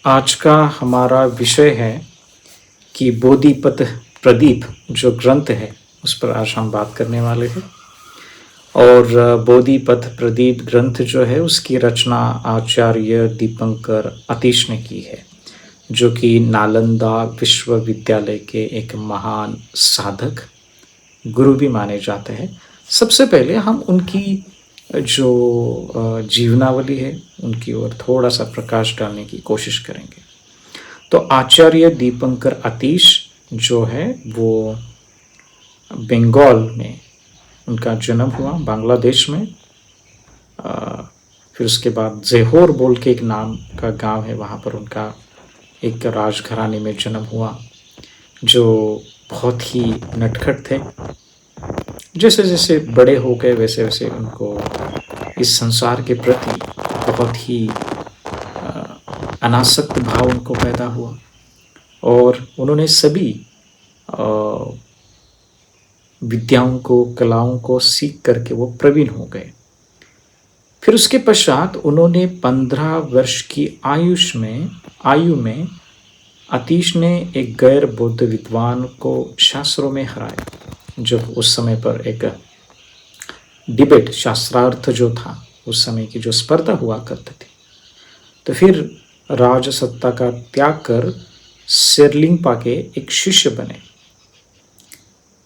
आज का हमारा विषय है कि बोधिपथ प्रदीप जो ग्रंथ है उस पर आज हम बात करने वाले हैं। और बोधिपथ प्रदीप ग्रंथ जो है उसकी रचना आचार्य दीपंकर आतिश ने की है, जो कि नालंदा विश्वविद्यालय के एक महान साधक गुरु भी माने जाते हैं। सबसे पहले हम उनकी जो जीवनावली है उनकी ओर थोड़ा सा प्रकाश डालने की कोशिश करेंगे। तो आचार्य दीपंकर आतिश जो है वो बंगाल में उनका जन्म हुआ, बांग्लादेश में। फिर उसके बाद जेहोर बोल के एक नाम का गांव है, वहाँ पर उनका एक राजघराने में जन्म हुआ, जो बहुत ही नटखट थे। जैसे जैसे बड़े हो गए वैसे वैसे उनको इस संसार के प्रति बहुत ही अनासक्त भाव उनको पैदा हुआ और उन्होंने सभी विद्याओं को, कलाओं को सीख करके वो प्रवीण हो गए। फिर उसके पश्चात उन्होंने 15 वर्ष की आयु में आतिश ने एक गैर बौद्ध विद्वान को शास्त्रों में हराया। जब उस समय पर एक डिबेट, शास्त्रार्थ जो था, उस समय की जो स्पर्धा हुआ करती थी, तो फिर राजसत्ता का त्याग कर शेरलिंगपा के एक शिष्य बने।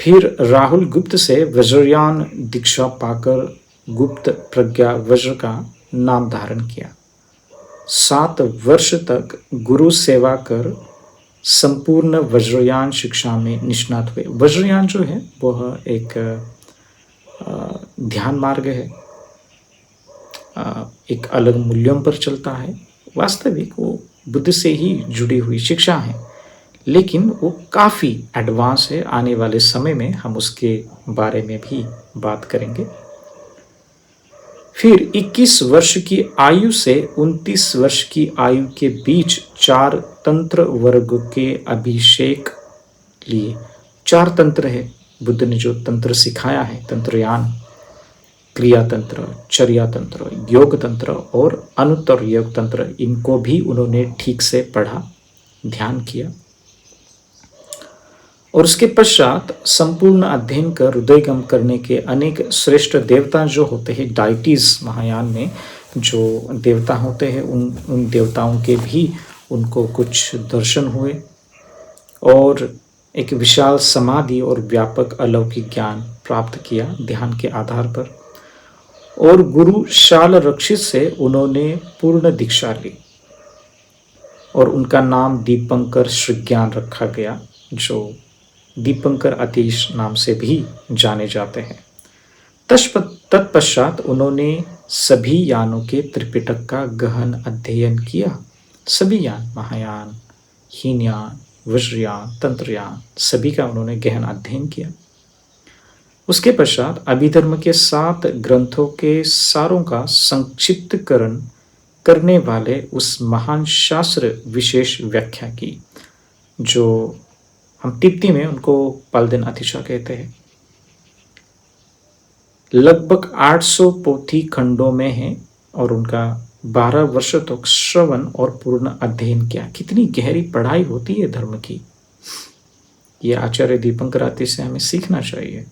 फिर राहुल गुप्त से वज्रयान दीक्षा पाकर गुप्त प्रज्ञा वज्र का नाम धारण किया। 7 वर्ष तक गुरु सेवा कर संपूर्ण वज्रयान शिक्षा में निष्णात हुए। वज्रयान जो है वह एक ध्यान मार्ग है, एक अलग मूल्यों पर चलता है। वास्तविक वो बुद्ध से ही जुड़ी हुई शिक्षा है, लेकिन वो काफ़ी एडवांस है। आने वाले समय में हम उसके बारे में भी बात करेंगे। फिर 21 वर्ष की आयु से 29 वर्ष की आयु के बीच 4 तंत्र वर्ग के अभिषेक लिए। 4 तंत्र है बुद्ध ने जो तंत्र सिखाया है, तंत्रयान, क्रिया तंत्र, चर्या तंत्र, योग तंत्र और अनुत्तर योग तंत्र, इनको भी उन्होंने ठीक से पढ़ा, ध्यान किया। और उसके पश्चात संपूर्ण अध्ययन कर हृदयगम करने के अनेक श्रेष्ठ देवता जो होते हैं, डाइटीज महायान में जो देवता होते हैं, उन देवताओं के भी उनको कुछ दर्शन हुए और एक विशाल समाधि और व्यापक अलौकिक ज्ञान प्राप्त किया ध्यान के आधार पर। और गुरु शाल रक्षित से उन्होंने पूर्ण दीक्षा ली और उनका नाम दीपंकर श्रीज्ञान रखा गया, जो दीपंकर आतिश नाम से भी जाने जाते हैं। तत्पश्चात उन्होंने सभी यानों के त्रिपिटक का गहन अध्ययन किया। सभी यान, महायान, हीनयान, वज्रयान, तंत्रयान, सभी का उन्होंने गहन अध्ययन किया। उसके पश्चात अभिधर्म के 7 ग्रंथों के सारों का संक्षिप्तकरण करने वाले उस महान शास्त्र विशेष व्याख्या की, जो हम तिब्बती में उनको पालदेन अतिशा कहते हैं। लगभग 800 पोथी खंडों में है और उनका 12 वर्ष तक श्रवण और पूर्ण अध्ययन किया। कितनी गहरी पढ़ाई होती है धर्म की, ये आचार्य दीपंकर आतिश से हमें सीखना चाहिए।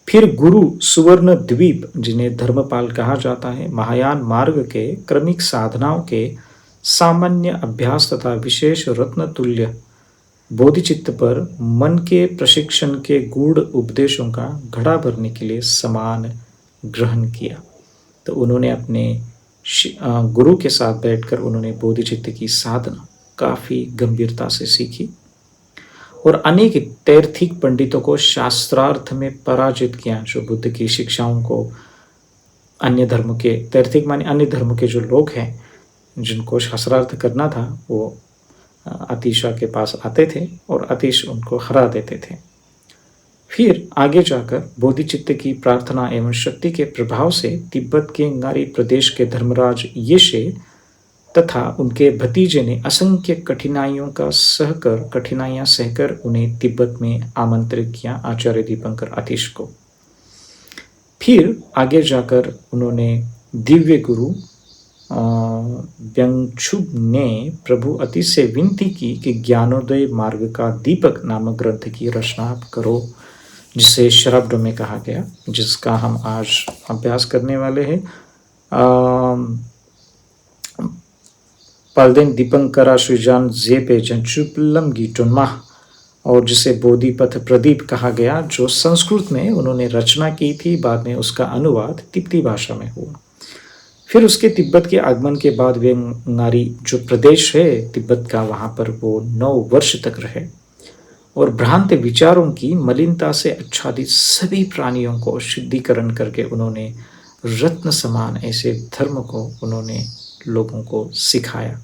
फिर गुरु सुवर्ण द्वीप, जिन्हें धर्मपाल कहा जाता है, महायान मार्ग के क्रमिक साधनाओं के सामान्य अभ्यास तथा विशेष रत्न तुल्य बोधिचित्त पर मन के प्रशिक्षण के गूढ़ उपदेशों का घड़ा भरने के लिए समान ग्रहण किया। तो उन्होंने अपने गुरु के साथ बैठकर उन्होंने बोधिचित्त की साधना काफ़ी गंभीरता से सीखी और अनेक तैर्थिक पंडितों को शास्त्रार्थ में पराजित किया। जो बुद्ध की शिक्षाओं को अन्य धर्म के, तैर्थिक माने अन्य धर्म के जो लोग हैं जिनको शास्त्रार्थ करना था, वो आतिशा के पास आते थे और आतिश उनको हरा देते थे। फिर आगे जाकर बोधिचित्त की प्रार्थना एवं शक्ति के प्रभाव से तिब्बत के नारी प्रदेश के धर्मराज येशे तथा उनके भतीजे ने असंख्य कठिनाइयां सहकर उन्हें तिब्बत में आमंत्रित किया, आचार्य दीपंकर आतिश को। फिर आगे जाकर उन्होंने दिव्य गुरु व्यंगछुब ने प्रभु अति से विनती की कि ज्ञानोदय मार्ग का दीपक नामक ग्रंथ की रचना आप करो, जिसे शब्द में कहा गया, जिसका हम आज अभ्यास करने वाले हैं। पालदेन दीपंकरा सृजान जेपे जंचुपलम गीटुन्मा, और जिसे बोधिपथ प्रदीप कहा गया, जो संस्कृत में उन्होंने रचना की थी। बाद में उसका अनुवाद तिब्बती भाषा में हुआ। फिर उसके तिब्बत के आगमन के बाद वे नारी जो प्रदेश है तिब्बत का, वहाँ पर वो 9 वर्ष तक रहे और भ्रांत विचारों की मलिनता से आच्छादित सभी प्राणियों को शुद्धिकरण करके उन्होंने रत्न समान ऐसे धर्म को उन्होंने लोगों को सिखाया।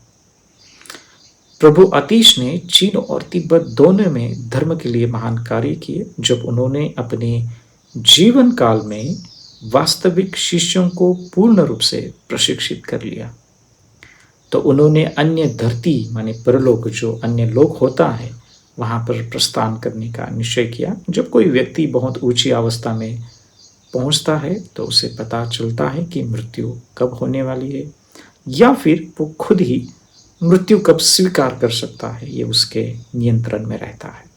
प्रभु आतिश ने चीन और तिब्बत दोनों में धर्म के लिए महान कार्य किए। जब उन्होंने अपने जीवन काल में वास्तविक शिष्यों को पूर्ण रूप से प्रशिक्षित कर लिया, तो उन्होंने अन्य धरती माने परलोक, जो अन्य लोक होता है, वहां पर प्रस्थान करने का निश्चय किया। जब कोई व्यक्ति बहुत ऊंची अवस्था में पहुंचता है तो उसे पता चलता है कि मृत्यु कब होने वाली है, या फिर वो खुद ही मृत्यु कब स्वीकार कर सकता है, ये उसके नियंत्रण में रहता है।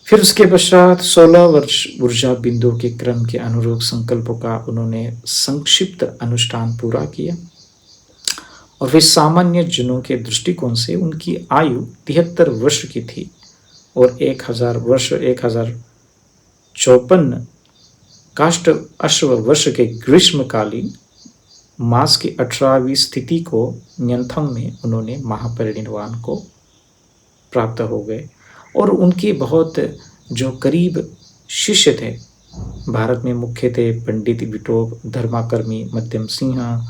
फिर उसके पश्चात 16 वर्ष ऊर्जा बिंदु के क्रम के अनुरूप संकल्पों का उन्होंने संक्षिप्त अनुष्ठान पूरा किया और वे सामान्य जनों के दृष्टिकोण से उनकी आयु 73 वर्ष की थी और 1000 वर्ष 1054 काष्ठ अश्व वर्ष के ग्रीष्मकालीन मास की 18वीं स्थिति को न्यंथंग में उन्होंने महापरिनिर्वाण को प्राप्त हो गए। और उनके बहुत जो करीब शिष्य थे, भारत में मुख्य थे पंडित विटोब, धर्माकर्मी मध्यम सिंह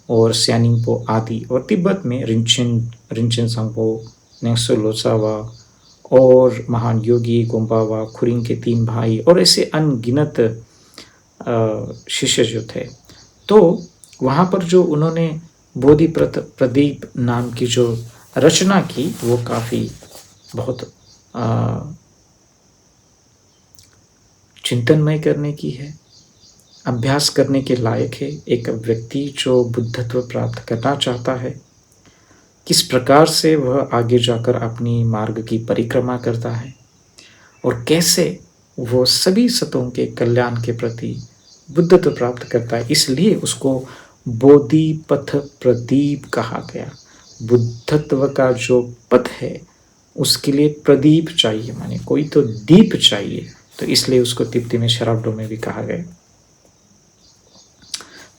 और स्यानिंगपो आदि, और तिब्बत में रिंचेन सांगपो, नेंगसो लोसावा और महान योगी गोम्बावा, खुरिंग के 3 भाई और ऐसे अनगिनत शिष्य जो थे। तो वहाँ पर जो उन्होंने बोधिप्रदीप नाम की जो रचना की, वो काफ़ी बहुत चिंतनमय करने की है, अभ्यास करने के लायक है। एक व्यक्ति जो बुद्धत्व प्राप्त करना चाहता है, किस प्रकार से वह आगे जाकर अपनी मार्ग की परिक्रमा करता है और कैसे वो सभी सतों के कल्याण के प्रति बुद्धत्व प्राप्त करता है, इसलिए उसको बोधिपथ प्रदीप कहा गया। बुद्धत्व का जो पथ है उसके लिए प्रदीप चाहिए, माने कोई तो दीप चाहिए, तो इसलिए उसको तिब्बती में शराब्दों में भी कहा गया।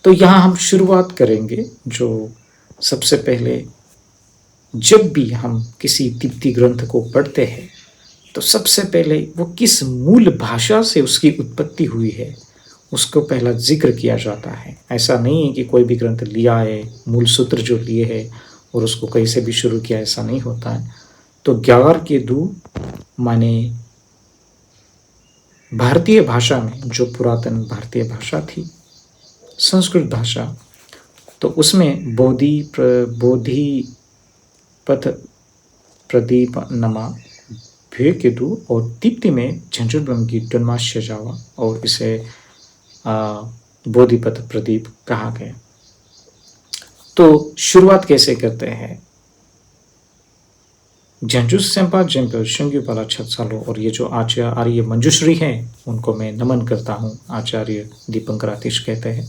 तो यहाँ हम शुरुआत करेंगे। जो सबसे पहले जब भी हम किसी तिब्बती ग्रंथ को पढ़ते हैं तो सबसे पहले वो किस मूल भाषा से उसकी उत्पत्ति हुई है उसको पहला जिक्र किया जाता है। ऐसा नहीं है कि कोई भी ग्रंथ लिया है, मूल सूत्र जो लिए है और उसको कहीं से भी शुरू किया, ऐसा नहीं होता है। तो ग्यार के दू माने भारतीय भाषा में, जो पुरातन भारतीय भाषा थी संस्कृत भाषा, तो उसमें बोधिपथ प्रदीप नमा भे केतु और तिब्बती में झंझुब्लम की टुनमाश्य जावा और इसे बोधिपथ प्रदीप कहा गया। तो शुरुआत कैसे करते हैं? झंझुस सेंपा जेंपल शंग्युपाला छत्सालो, और ये जो आचार्य मंजुश्री हैं उनको मैं नमन करता हूँ। आचार्य दीपंकर आतिश कहते हैं,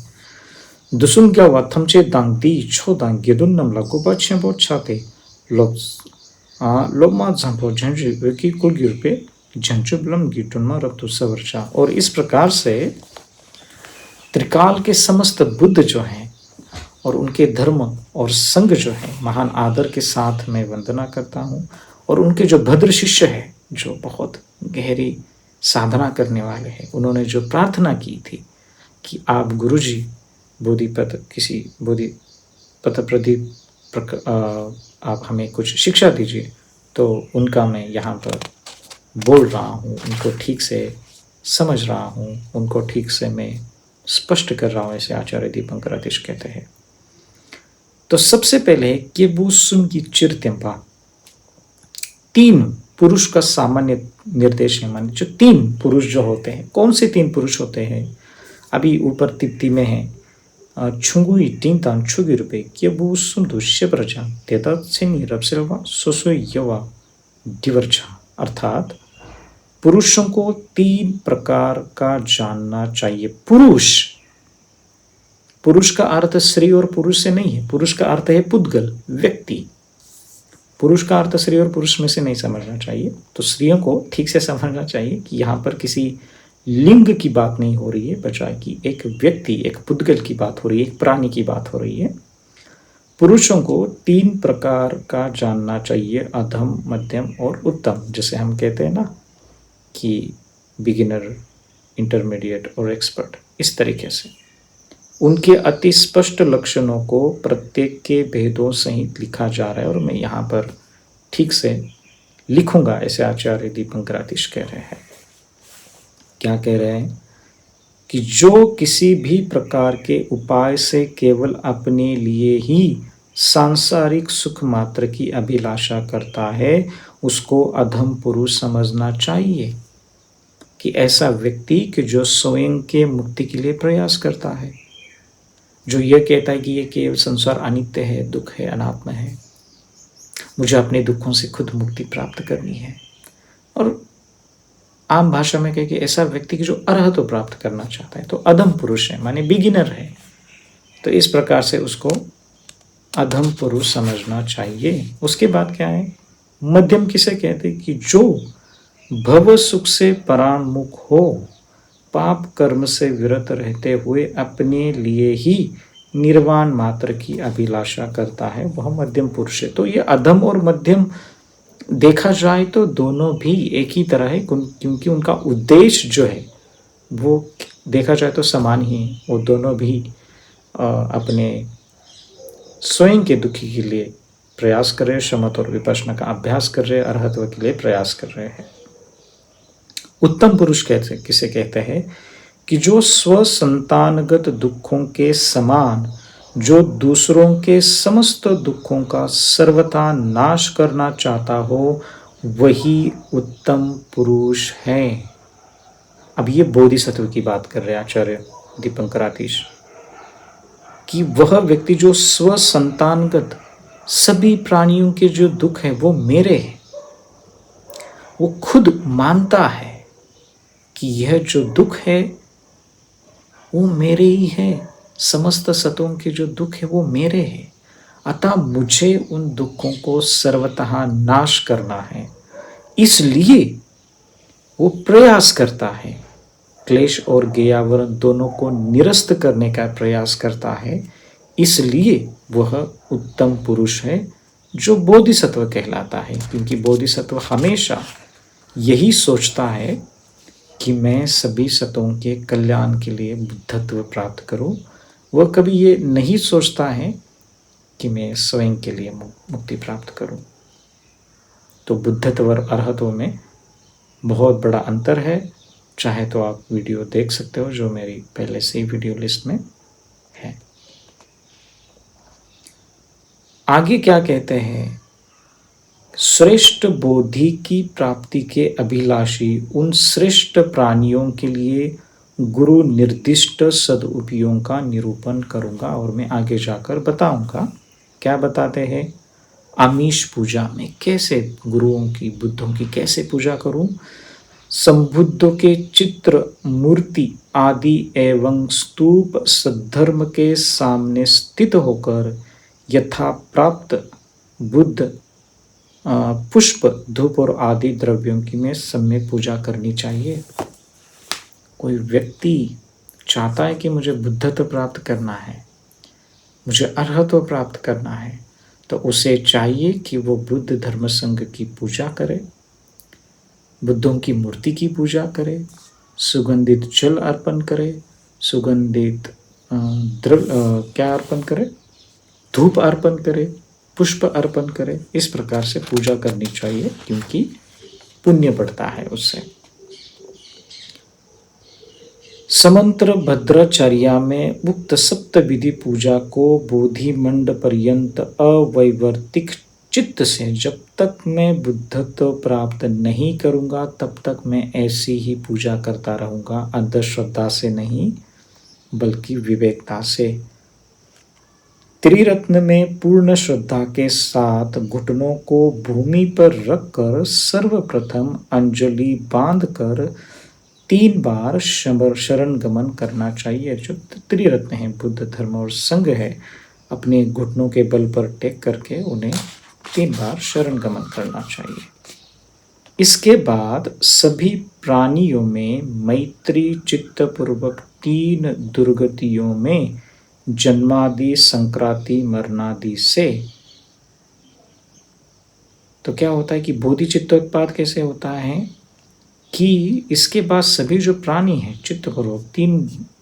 दुसुन क्या वा थमचे दांग दी छो दांग गेदुन्नम लगोबा छेंबो छाते लोमा झंपो झंझु विकी कुल गिरपे झंझुब्लम गिटुनमा रक्तु सवर्षा। और इस प्रकार से त्रिकाल के समस्त बुद्ध जो हैं और उनके धर्म और संघ जो है, महान आदर के साथ मैं वंदना करता हूँ। और उनके जो भद्र शिष्य हैं, जो बहुत गहरी साधना करने वाले हैं, उन्होंने जो प्रार्थना की थी कि आप गुरुजी बोधिपथ प्रदीप आप हमें कुछ शिक्षा दीजिए, तो उनका मैं यहाँ पर बोल रहा हूँ, उनको ठीक से समझ रहा हूँ, उनको ठीक से मैं स्पष्ट कर रहा हूँ, ऐसे आचार्य दीपंकर आतिश कहते हैं। तो सबसे पहले केबुसुन की चिरत्यंपा 3 पुरुष का सामान्य निर्देश है। माने जो 3 पुरुष जो होते हैं, कौन से 3 पुरुष होते हैं? अभी ऊपर तिब्बती में है 충분히 띵단 추기르베 깨부숨도 शेप्रजा तेतात्सिनी रबसिलवा सोसो यवा दिवर्जा। अर्थात पुरुषों को 3 प्रकार का जानना चाहिए। पुरुष का अर्थ स्त्री और पुरुष से नहीं है। पुरुष का अर्थ है पुद्गल, व्यक्ति। पुरुष का अर्थ स्त्री और पुरुष में से नहीं समझना चाहिए। तो स्त्रियों को ठीक से समझना चाहिए कि यहाँ पर किसी लिंग की बात नहीं हो रही है, बजाय कि एक व्यक्ति, एक पुद्गल की बात हो रही है, एक प्राणी की बात हो रही है। पुरुषों को 3 प्रकार का जानना चाहिए, अधम, मध्यम और उत्तम। जैसे हम कहते हैं ना कि बिगिनर, इंटरमीडिएट और एक्सपर्ट, इस तरीके से उनके अति स्पष्ट लक्षणों को प्रत्येक के भेदों सहित लिखा जा रहा है। और मैं यहाँ पर ठीक से लिखूंगा, ऐसे आचार्य दीपंकरातीश कह रहे हैं। क्या कह रहे हैं कि जो किसी भी प्रकार के उपाय से केवल अपने लिए ही सांसारिक सुख मात्र की अभिलाषा करता है, उसको अधम पुरुष समझना चाहिए। कि ऐसा व्यक्ति कि जो स्वयं के मुक्ति के लिए प्रयास करता है, जो यह कहता है कि ये केवल संसार अनित्य है, दुख है, अनात्म है, मुझे अपने दुखों से खुद मुक्ति प्राप्त करनी है। और आम भाषा में कहे कि ऐसा व्यक्ति की जो अरहत को प्राप्त करना चाहता है, तो अधम पुरुष है, माने बिगिनर है। तो इस प्रकार से उसको अधम पुरुष समझना चाहिए। उसके बाद क्या है, मध्यम किसे कहते हैं कि जो भव सुख से परान्मुख हो, पाप कर्म से विरत रहते हुए अपने लिए ही निर्वाण मात्र की अभिलाषा करता है, वह मध्यम पुरुष है। तो ये अधम और मध्यम देखा जाए तो दोनों भी एक ही तरह है, क्योंकि उनका उद्देश्य जो है वो देखा जाए तो समान ही है। वो दोनों भी अपने स्वयं के दुखी के लिए प्रयास कर रहे हैं, शमत और विपश्यना का अभ्यास कर रहे हैं, अरहत्व के लिए प्रयास कर रहे हैं। उत्तम पुरुष किसे कहते हैं कि जो स्व संतानगत दुखों के समान, जो दूसरों के समस्त दुखों का सर्वथा नाश करना चाहता हो, वही उत्तम पुरुष है। अब ये बोधिसत्व की बात कर रहे हैं आचार्य दीपंकरातीश, कि वह व्यक्ति जो स्व संतानगत सभी प्राणियों के जो दुख है वो मेरे हैं, वो खुद मानता है कि यह जो दुख है वो मेरे ही है, समस्त सतों के जो दुख है वो मेरे हैं, अतः मुझे उन दुखों को सर्वतः नाश करना है। इसलिए वो प्रयास करता है, क्लेश और ज्ञेयावरण दोनों को निरस्त करने का प्रयास करता है। इसलिए वह उत्तम पुरुष है जो बोधिसत्व कहलाता है, क्योंकि बोधिसत्व हमेशा यही सोचता है कि मैं सभी सतों के कल्याण के लिए बुद्धत्व प्राप्त करूं। वह कभी ये नहीं सोचता है कि मैं स्वयं के लिए मुक्ति प्राप्त करूं। तो बुद्धत्व और अरहत्व में बहुत बड़ा अंतर है। चाहे तो आप वीडियो देख सकते हो, जो मेरी पहले से ही वीडियो लिस्ट में है। आगे क्या कहते हैं, श्रेष्ठ बोधि की प्राप्ति के अभिलाषी उन श्रेष्ठ प्राणियों के लिए गुरु निर्दिष्ट सदुपयोगों का निरूपण करूंगा। और मैं आगे जाकर बताऊंगा। क्या बताते हैं, आमीष पूजा में कैसे गुरुओं की, बुद्धों की कैसे पूजा करूं, संबुद्धों के चित्र, मूर्ति आदि एवं स्तूप सद्धर्म के सामने स्थित होकर यथा प्राप्त बुद्ध पुष्प, धूप और आदि द्रव्यों की में सम्यक पूजा करनी चाहिए। कोई व्यक्ति चाहता है कि मुझे बुद्धत्व प्राप्त करना है, मुझे अरहत्व प्राप्त करना है, तो उसे चाहिए कि वो बुद्ध धर्म संघ की पूजा करे, बुद्धों की मूर्ति की पूजा करे, सुगंधित जल अर्पण करे, सुगंधित क्या अर्पण करे, धूप अर्पण करे, पुष्प अर्पण करे। इस प्रकार से पूजा करनी चाहिए, क्योंकि पुण्य बढ़ता है उससे। समंत्र भद्राचर्या में उक्त सप्त विधि पूजा को बोधि मंड पर्यंत अवैवर्तिक चित्त से जब तक मैं बुद्धत्व प्राप्त नहीं करूंगा तब तक मैं ऐसी ही पूजा करता रहूंगा, अंधश्रद्धा से नहीं बल्कि विवेकता से। त्रिरत्न में पूर्ण श्रद्धा के साथ घुटनों को भूमि पर रखकर सर्वप्रथम अंजलि बांधकर 3 बार शरण गमन करना चाहिए। जो त्रिरत्न है, बुद्ध, धर्म और संघ है, अपने घुटनों के बल पर टेक करके उन्हें 3 बार शरण गमन करना चाहिए। इसके बाद सभी प्राणियों में मैत्री चित्तपूर्वक 3 दुर्गतियों में जन्मादि, संक्रांति, मरणादि से। तो क्या होता है कि बोधिचित्तोत्पाद कैसे होता है कि इसके बाद सभी जो प्राणी हैं चित्तपूर्वक 3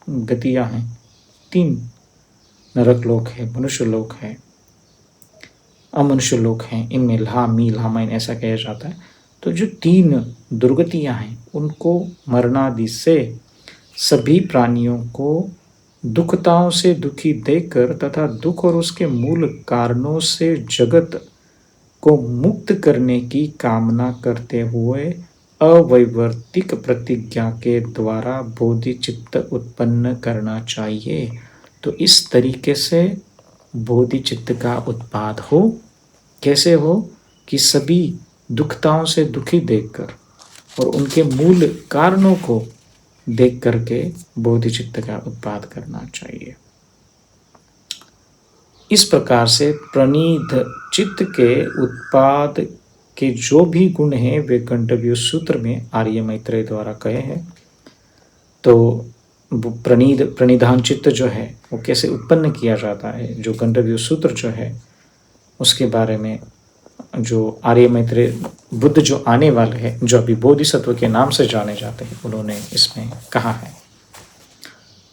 गतियां हैं, 3 नरक लोक है, मनुष्य लोक है, अमनुष्य लोक हैं, इनमें ला मी लामाइन ऐसा कहा जाता है। तो जो 3 दुर्गतियां हैं उनको मरणादि से सभी प्राणियों को दुखताओं से दुखी देखकर तथा दुख और उसके मूल कारणों से जगत को मुक्त करने की कामना करते हुए अवैवर्तिक प्रतिज्ञा के द्वारा बोधिचित्त उत्पन्न करना चाहिए। तो इस तरीके से बोधिचित्त का उत्पाद हो। कैसे हो कि सभी दुखताओं से दुखी देखकर और उनके मूल कारणों को देख करके बोधिचित्त का उत्पाद करना चाहिए। इस प्रकार से प्रणीत चित्त के उत्पाद के जो भी गुण हैं वे गंडव्य सूत्र में आर्य मैत्रेय द्वारा कहे हैं। तो प्रणिधान चित्त जो है वो कैसे उत्पन्न किया जाता है, जो गंडव्य सूत्र जो है उसके बारे में जो आर्य मैत्रेय बुद्ध जो आने वाले हैं, जो अभी बोधिसत्व के नाम से जाने जाते हैं, उन्होंने इसमें कहा है।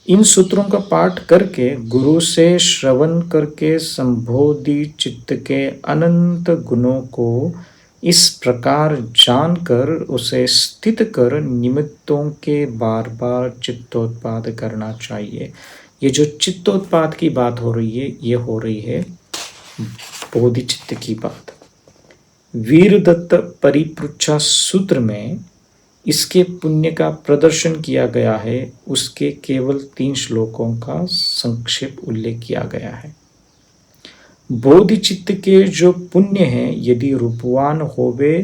इन सूत्रों का पाठ करके गुरु से श्रवण करके संबोधि चित्त के अनंत गुणों को इस प्रकार जानकर उसे स्थित कर निमित्तों के बार बार चित्तोत्पाद करना चाहिए। ये जो चित्तोत्पाद की बात हो रही है, ये हो रही है बोधिचित्त की बात। वीरदत्त परिपृच्छा सूत्र में इसके पुण्य का प्रदर्शन किया गया है। उसके केवल 3 श्लोकों का संक्षेप उल्लेख किया गया है। बोधिचित्त के जो पुण्य हैं यदि रूपवान होवे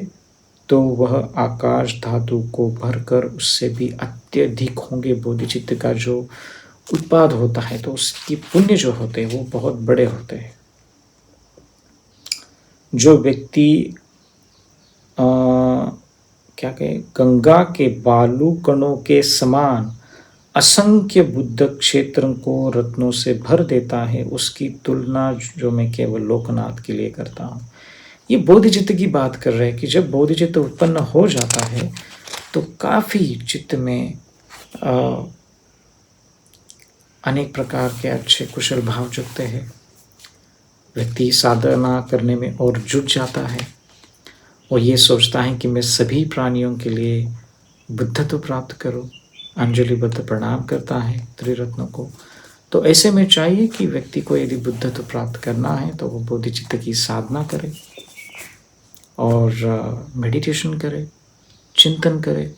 तो वह आकाश धातु को भरकर उससे भी अत्यधिक होंगे। बोधिचित्त का जो उत्पाद होता है तो उसकी पुण्य जो होते हैं वो बहुत बड़े होते हैं। जो व्यक्ति क्या कहे, गंगा के बालू कणों के समान असंख्य बुद्ध क्षेत्र को रत्नों से भर देता है, उसकी तुलना जो मैं केवल लोकनाथ के लिए करता हूँ। ये बोधिचित्त की बात कर रहे हैं कि जब बोधिचित्त उत्पन्न हो जाता है तो काफ़ी चित्त में अनेक प्रकार के अच्छे कुशल भाव जगते हैं। व्यक्ति साधना करने में और जुट जाता है और ये सोचता है कि मैं सभी प्राणियों के लिए बुद्धत्व प्राप्त करूं। अंजलिबद्ध प्रणाम करता है त्रिरत्नों को। तो ऐसे में चाहिए कि व्यक्ति को यदि बुद्धत्व प्राप्त करना है तो वो बोधिचित्त की साधना करे और मेडिटेशन करे, चिंतन करे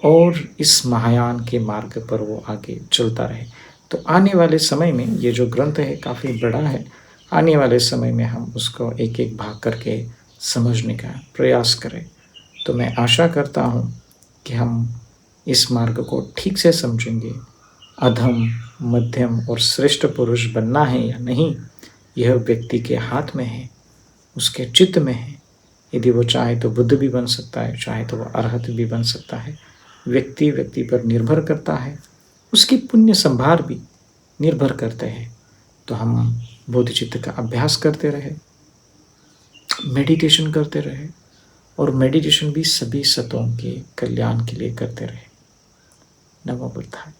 और इस महायान के मार्ग पर वो आगे चलता रहे। तो आने वाले समय में ये जो ग्रंथ है काफ़ी बड़ा है। आने वाले समय में हम उसको एक एक भाग करके समझने का प्रयास करें। तो मैं आशा करता हूँ कि हम इस मार्ग को ठीक से समझेंगे। अधम, मध्यम और श्रेष्ठ पुरुष बनना है या नहीं, यह व्यक्ति के हाथ में है, उसके चित्त में है। यदि वो चाहे तो बुद्ध भी बन सकता है, चाहे तो वह अरहत भी बन सकता है। व्यक्ति व्यक्ति पर निर्भर करता है, उसकी पुण्य संभार भी निर्भर करते हैं। तो हम बोधिचित्त का अभ्यास करते रहे, मेडिटेशन करते रहे और मेडिटेशन भी सभी सतों के कल्याण के लिए करते रहे। नमो बुद्धाय।